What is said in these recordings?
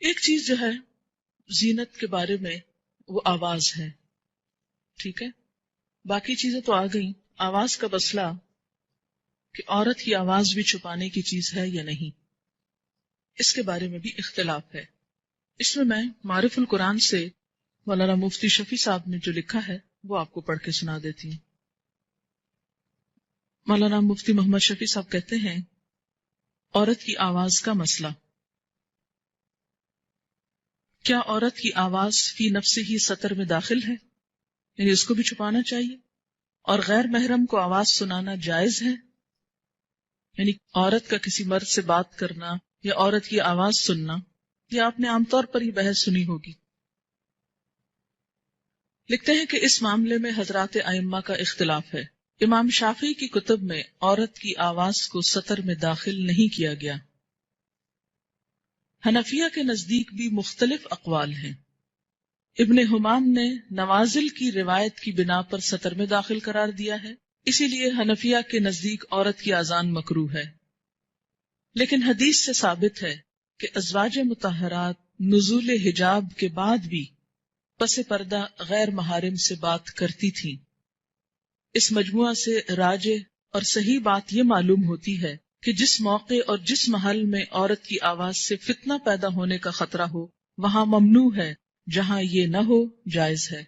ایک چیز جو ہے زینت کے بارے میں وہ آواز ہے، ٹھیک ہے، باقی چیزیں تو آ گئیں. آواز کا مسئلہ کہ عورت کی آواز بھی چھپانے کی چیز ہے یا نہیں، اس کے بارے میں بھی اختلاف ہے. اس میں معرف القرآن سے مولانا مفتی شفیع صاحب نے جو لکھا ہے وہ آپ کو پڑھ کے سنا دیتی ہوں. مولانا مفتی محمد شفیع صاحب کہتے ہیں، عورت کی آواز کا مسئلہ. کیا عورت کی آواز فی نفس ہی سطر میں داخل ہے، یعنی اس کو بھی چھپانا چاہیے؟ اور غیر محرم کو آواز سنانا جائز ہے؟ یعنی عورت کا کسی مرد سے بات کرنا یا عورت کی آواز سننا، یہ آپ نے عام طور پر ہی بحث سنی ہوگی. لکھتے ہیں کہ اس معاملے میں حضرات ائمہ کا اختلاف ہے. امام شافعی کی کتب میں عورت کی آواز کو سطر میں داخل نہیں کیا گیا. حنفیہ کے نزدیک بھی مختلف اقوال ہیں. ابن حمام نے نوازل کی روایت کی بنا پر سطر میں داخل قرار دیا ہے، اسی لیے حنفیہ کے نزدیک عورت کی اذان مکروہ ہے. لیکن حدیث سے ثابت ہے کہ ازواج مطہرات نزول حجاب کے بعد بھی پس پردہ غیر محارم سے بات کرتی تھیں. اس مجموعہ سے راجح اور صحیح بات یہ معلوم ہوتی ہے کہ جس موقع اور جس محل میں عورت کی آواز سے فتنہ پیدا ہونے کا خطرہ ہو وہاں ممنوع ہے، جہاں یہ نہ ہو جائز ہے.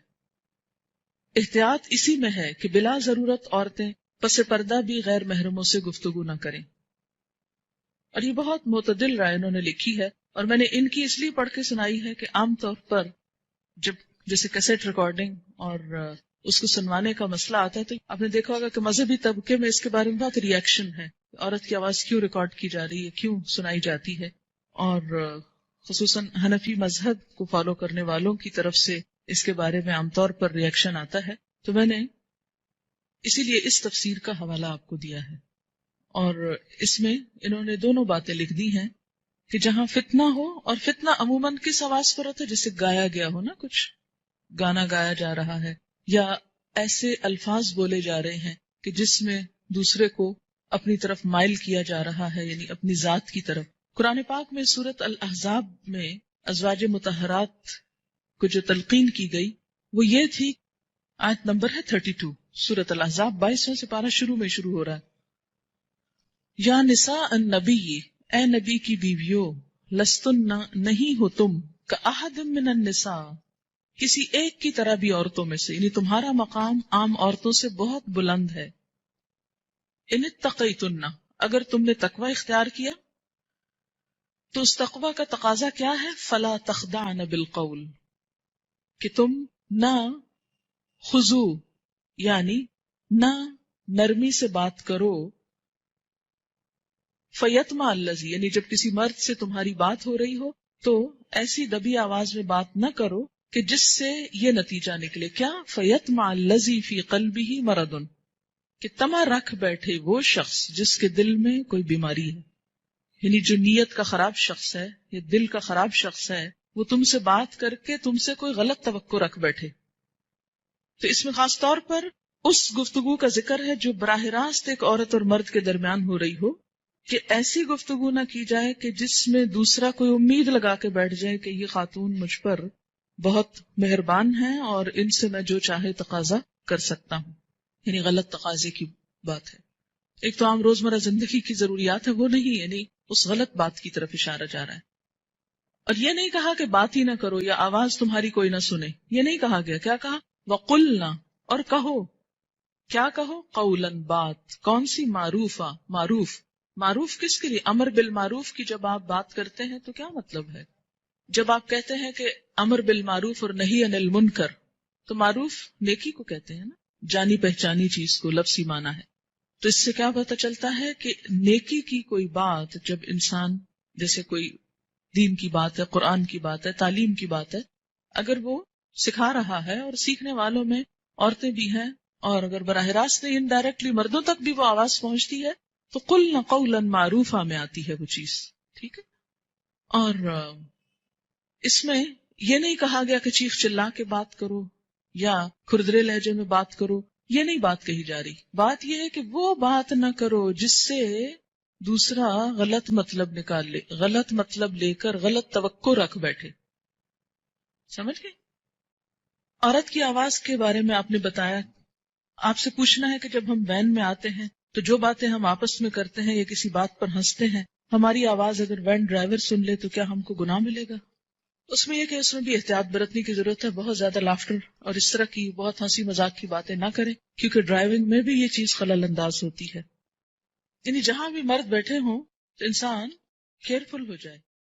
احتیاط اسی میں ہے کہ بلا ضرورت عورتیں پس پردہ بھی غیر محرموں سے گفتگو نہ کریں. اور یہ بہت معتدل رائے انہوں نے لکھی ہے، اور میں نے ان کی اس لیے پڑھ کے سنائی ہے کہ عام طور پر جب جیسے کیسٹ ریکارڈنگ اور اس کو سنوانے کا مسئلہ آتا ہے تو آپ نے دیکھا ہوگا کہ مذہبی طبقے میں اس کے بارے میں بہت ریئیکشن ہے، عورت کی آواز کیوں ریکارڈ کی جا رہی ہے، کیوں سنائی جاتی ہے. اور خصوصاً حنفی مذہب کو فالو کرنے والوں کی طرف سے اس کے بارے میں عام طور پر ریئیکشن آتا ہے. تو میں نے اسی لیے اس تفسیر کا حوالہ آپ کو دیا ہے، اور اس میں انہوں نے دونوں باتیں لکھ دی ہیں کہ جہاں فتنہ ہو، اور فتنہ عموماً کس آواز پر ہوتا ہے، جیسے گایا گیا ہو نا، کچھ گانا گایا جا رہا ہے یا ایسے الفاظ بولے جا رہے ہیں کہ جس میں دوسرے کو اپنی طرف مائل کیا جا رہا ہے، یعنی اپنی ذات کی طرف. قرآن پاک میں سورۃ الاحزاب میں ازواج مطہرات کو جو تلقین کی گئی وہ یہ تھی، آیت نمبر ہے 32، سورۃ الاحزاب 22 سے پارہ شروع ہو رہا ہے. یا نساء النبی، اے نبی کی بیویوں، لستن نہیں ہو تم، کاحد من النساء، کسی ایک کی طرح بھی عورتوں میں سے، یعنی تمہارا مقام عام عورتوں سے بہت بلند ہے. ان اتقیتن، اگر تم نے تقوی اختیار کیا تو اس تقوی کا تقاضا کیا ہے؟ فلا تخضعن بالقول، کہ تم نہ خضوع یعنی نہ نرمی سے بات کرو. فیطمع الذی، یعنی جب کسی مرد سے تمہاری بات ہو رہی ہو تو ایسی دبی آواز میں بات نہ کرو کہ جس سے یہ نتیجہ نکلے کیا؟ فیطمع الذی فی قلبہ مرض، کہ طمع رکھ بیٹھے وہ شخص جس کے دل میں کوئی بیماری ہے. یعنی جو نیت کا خراب شخص ہے یا دل کا خراب شخص ہے وہ تم سے بات کر کے تم سے کوئی غلط توقع رکھ بیٹھے. تو اس میں خاص طور پر اس گفتگو کا ذکر ہے جو براہ راست ایک عورت اور مرد کے درمیان ہو رہی ہو، کہ ایسی گفتگو نہ کی جائے کہ جس میں دوسرا کوئی امید لگا کے بیٹھ جائے کہ یہ خاتون مجھ پر بہت مہربان ہے اور ان سے میں جو چاہے تقاضا کر سکتا ہوں. یعنی غلط تقاضے کی بات ہے. ایک تو عام روزمرہ زندگی کی ضروریات ہے وہ نہیں، یعنی اس غلط بات کی طرف اشارہ جا رہا ہے. اور یہ نہیں کہا کہ بات ہی نہ کرو یا آواز تمہاری کوئی نہ سنے، یہ نہیں کہا گیا. کیا کہا؟ وَقُلْنَا، اور کہو. کیا کہو؟ قولاً، بات. کون سی؟ معروفہ، معروف. معروف کس کے لیے؟ امر بالمعروف کی جب آپ بات کرتے ہیں تو کیا مطلب ہے؟ جب آپ کہتے ہیں کہ امر بالمعروف اور نہی عن المنکر، تو معروف نیکی کو کہتے ہیں نا، جانی پہچانی چیز کو لفظی معنی ہے. تو اس سے کیا پتہ چلتا ہے کہ نیکی کی کوئی بات جب انسان، جیسے کوئی دین کی بات ہے، قرآن کی بات ہے، تعلیم کی بات ہے، اگر وہ سکھا رہا ہے اور سیکھنے والوں میں عورتیں بھی ہیں اور اگر براہ راست نہیں انڈائریکٹلی مردوں تک بھی وہ آواز پہنچتی ہے تو قلنا قولا معروفا میں آتی ہے وہ چیز. ٹھیک ہے. اور اس میں یہ نہیں کہا گیا کہ چیخ چلا کے بات کرو یا کھردرے لہجے میں بات کرو، یہ نہیں بات کہی جا رہی. بات یہ ہے کہ وہ بات نہ کرو جس سے دوسرا غلط مطلب نکال لے، غلط مطلب لے کر غلط توقع رکھ بیٹھے. سمجھ گئے؟ عورت کی آواز کے بارے میں آپ نے بتایا. آپ سے پوچھنا ہے کہ جب ہم وین میں آتے ہیں تو جو باتیں ہم آپس میں کرتے ہیں یا کسی بات پر ہنستے ہیں، ہماری آواز اگر وین ڈرائیور سن لے تو کیا ہم کو گناہ ملے گا؟ اس میں یہ کہ اس میں بھی احتیاط برتنے کی ضرورت ہے. بہت زیادہ لافٹر اور اس طرح کی بہت ہنسی مذاق کی باتیں نہ کریں، کیونکہ ڈرائیونگ میں بھی یہ چیز خلل انداز ہوتی ہے. یعنی جہاں بھی مرد بیٹھے ہوں تو انسان کیئرفل ہو جائے.